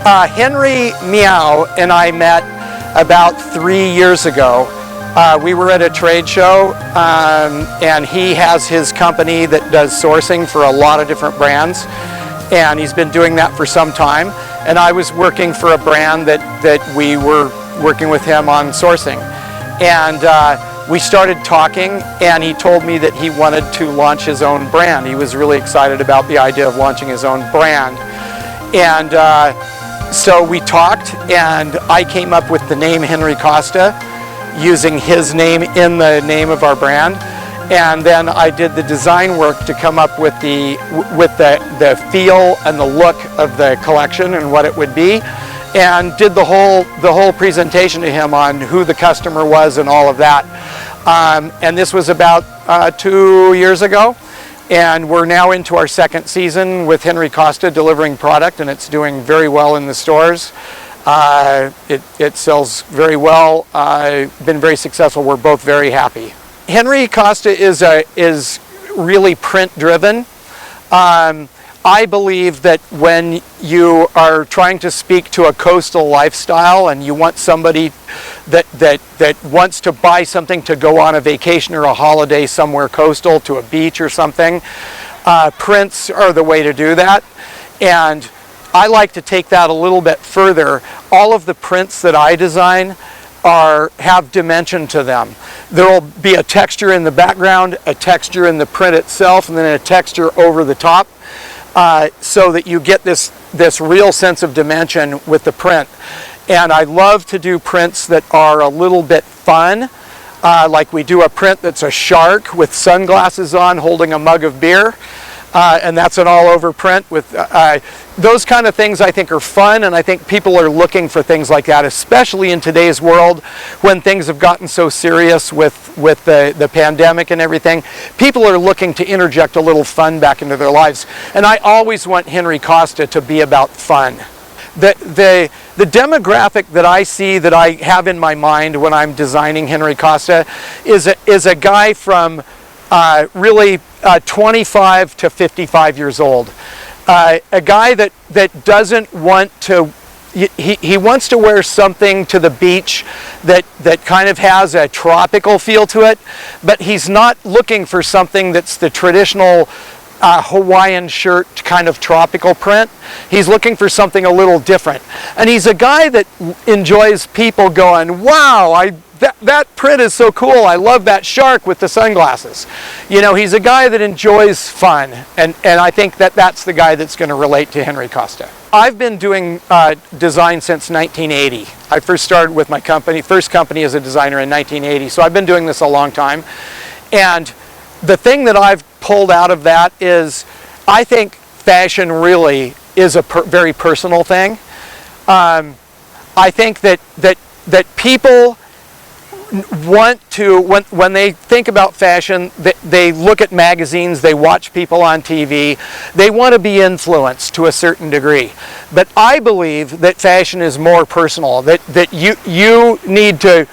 Henri Meow and I met about 3 years ago. We were at a trade show, and he has his company that does sourcing for a lot of different brands, and he's been doing that for some time. And I was working for a brand that we were working with him on sourcing. And we started talking, and he told me that he wanted to launch his own brand. He was really excited about the idea of launching his own brand. And so we talked, and I came up with the name Henri Costa, using his name in the name of our brand. And then I did the design work to come up with the feel and the look of the collection and what it would be, and did the whole presentation to him on who the customer was and all of that. And this was about 2 years ago. And we're now into our second season with Henri Costa delivering product, and it's doing very well in the stores. It sells very well, been very successful. We're both very happy. Henri Costa is really print driven. I believe that when you are trying to speak to a coastal lifestyle and you want somebody that wants to buy something to go on a vacation or a holiday somewhere coastal to a beach or something, prints are the way to do that. And I like to take that a little bit further. All of the prints that I design have dimension to them. There will be a texture in the background, a texture in the print itself, and then a texture over the top, so that you get this real sense of dimension with the print. And I love to do prints that are a little bit fun, like we do a print that's a shark with sunglasses on holding a mug of beer. And that's an all-over print with those kind of things. I think are fun, and I think people are looking for things like that, especially in today's world when things have gotten so serious with the pandemic and everything. People are looking to interject a little fun back into their lives, and I always want Henri Costa to be about fun. The demographic that I see, that I have in my mind when I'm designing Henri Costa, is a guy from really 25 to 55 years old. A guy that doesn't want to, he wants to wear something to the beach that kind of has a tropical feel to it, but he's not looking for something that's the traditional Hawaiian shirt kind of tropical print. He's looking for something a little different. And he's a guy that enjoys people going, wow, that print is so cool. I love that shark with the sunglasses. You know, he's a guy that enjoys fun, and I think that's the guy that's going to relate to Henri Costa. I've been doing design since 1980. I first started with my first company as a designer in 1980, so I've been doing this a long time. And the thing that I've pulled out of that is, I think fashion really is a very personal thing. I think that people want to, when they think about fashion, they look at magazines, they watch people on TV, they want to be influenced to a certain degree. But I believe that fashion is more personal, that you need to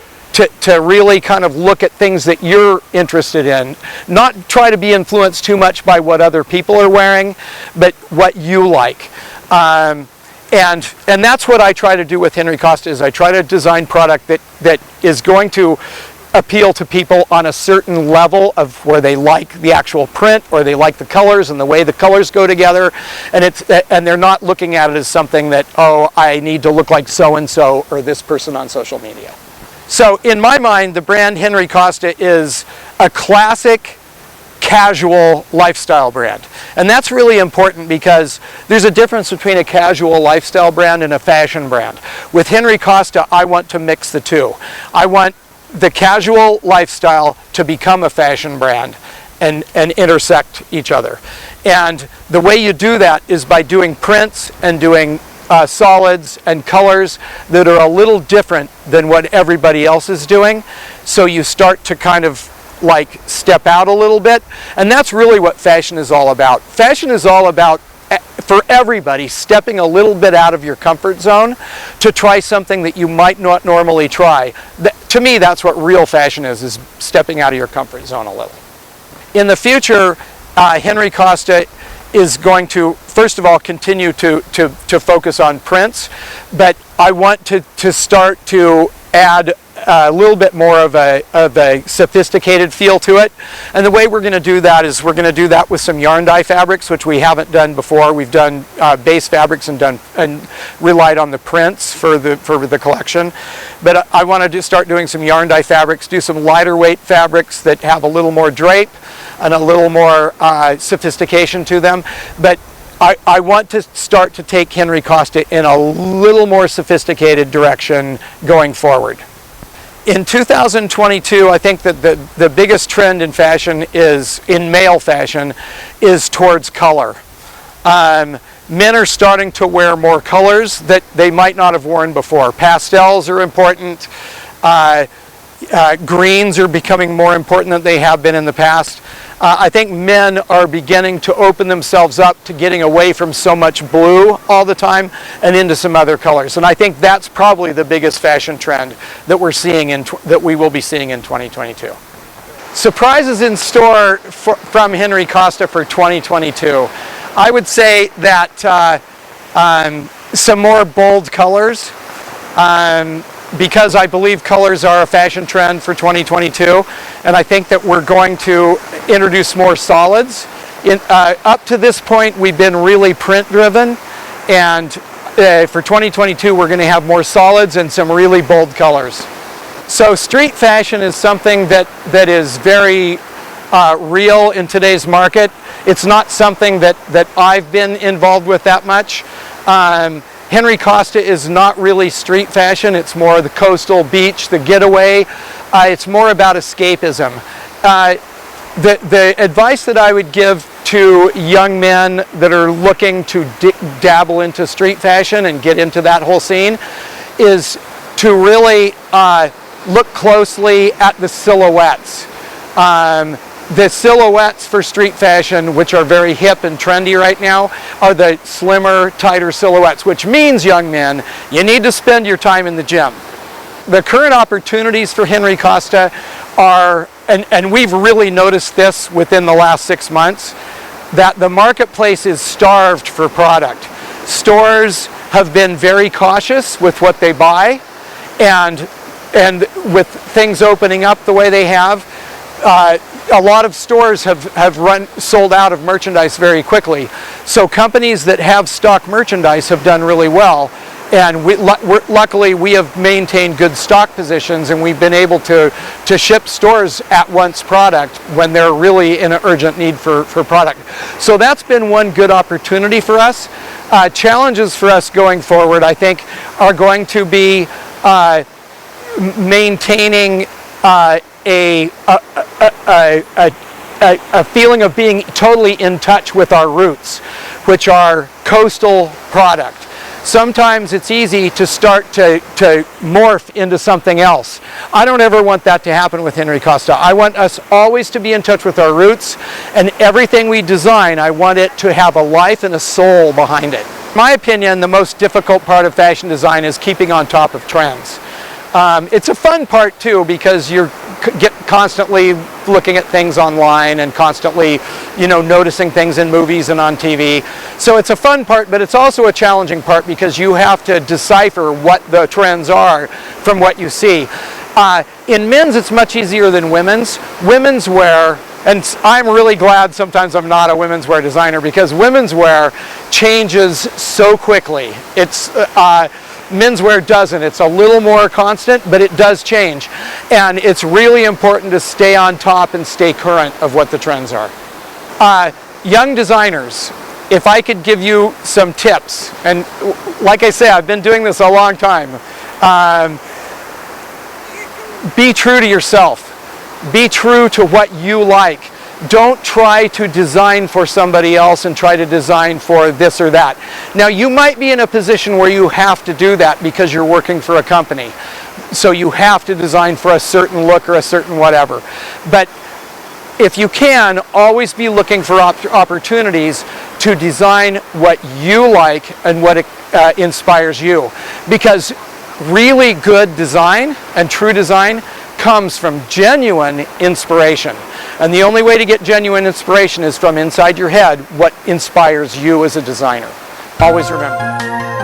really kind of look at things that you're interested in, not try to be influenced too much by what other people are wearing, but what you like. And that's what I try to do with Henri Costa, is I try to design product that is going to appeal to people on a certain level of where they like the actual print, or they like the colors and the way the colors go together, and they're not looking at it as something that, oh, I need to look like so-and-so or this person on social media. So in my mind, the brand Henri Costa is a classic casual lifestyle brand. And that's really important, because there's a difference between a casual lifestyle brand and a fashion brand. With Henri Costa, I want to mix the two. I want the casual lifestyle to become a fashion brand and intersect each other. And the way you do that is by doing prints and doing solids and colors that are a little different than what everybody else is doing. So you start to kind of like step out a little bit, and that's really what fashion is all about. Fashion is all about, for everybody, stepping a little bit out of your comfort zone to try something that you might not normally try. To me, that's what real fashion is stepping out of your comfort zone a little. In the future, Henri Costa is going to, first of all, continue to focus on prints, but I want to start to add a little bit more of a sophisticated feel to it. And the way we're going to do that is we're going to do that with some yarn dye fabrics, which we haven't done before. We've done base fabrics and relied on the prints for the collection. But I want to start doing some yarn dye fabrics, do some lighter weight fabrics that have a little more drape and a little more sophistication to them. But I want to start to take Henri Costa in a little more sophisticated direction going forward. In 2022, I think that the biggest trend in fashion in male fashion is towards color. Men are starting to wear more colors that they might not have worn before. Pastels are important. Greens are becoming more important than they have been in the past. I think men are beginning to open themselves up to getting away from so much blue all the time and into some other colors. And I think that's probably the biggest fashion trend that we're seeing that we will be seeing in 2022. Surprises in store from Henri Costa for 2022. I would say that some more bold colors. Because I believe colors are a fashion trend for 2022, and I think that we're going to introduce more solids. Up to this point, we've been really print driven, and for 2022, we're going to have more solids and some really bold colors. So street fashion is something that is very real in today's market. It's not something that I've been involved with that much. Henri Costa is not really street fashion. It's more the coastal beach, the getaway. It's more about escapism. The advice that I would give to young men that are looking to dabble into street fashion and get into that whole scene is to really look closely at the silhouettes. The silhouettes for street fashion, which are very hip and trendy right now, are the slimmer, tighter silhouettes, which means, young men, you need to spend your time in the gym. The current opportunities for Henri Costa are, and we've really noticed this within the last 6 months, that the marketplace is starved for product. Stores have been very cautious with what they buy, and with things opening up the way they have, a lot of stores have sold out of merchandise very quickly. So companies that have stock merchandise have done really well. And luckily we have maintained good stock positions, and we've been able to ship stores at once product when they're really in an urgent need for product. So that's been one good opportunity for us. Challenges for us going forward, I think, are going to be maintaining a feeling of being totally in touch with our roots, which are coastal product. Sometimes it's easy to start to morph into something else. I don't ever want that to happen with Henri Costa. I want us always to be in touch with our roots, and everything we design, I want it to have a life and a soul behind it. In my opinion, the most difficult part of fashion design is keeping on top of trends. It's a fun part too, because you're constantly looking at things online and constantly, noticing things in movies and on TV. So it's a fun part, but it's also a challenging part because you have to decipher what the trends are from what you see. In men's, it's much easier than women's. Women's wear, and I'm really glad sometimes I'm not a women's wear designer, because women's wear changes so quickly. It's menswear doesn't. It's a little more constant, but it does change. And it's really important to stay on top and stay current of what the trends are. Young designers, if I could give you some tips, and like I say, I've been doing this a long time. Be true to yourself. Be true to what you like. Don't try to design for somebody else and try to design for this or that. Now, you might be in a position where you have to do that because you're working for a company. So you have to design for a certain look or a certain whatever. But if you can, always be looking for opportunities to design what you like and what inspires you. Because really good design and true design comes from genuine inspiration. And the only way to get genuine inspiration is from inside your head, what inspires you as a designer. Always remember.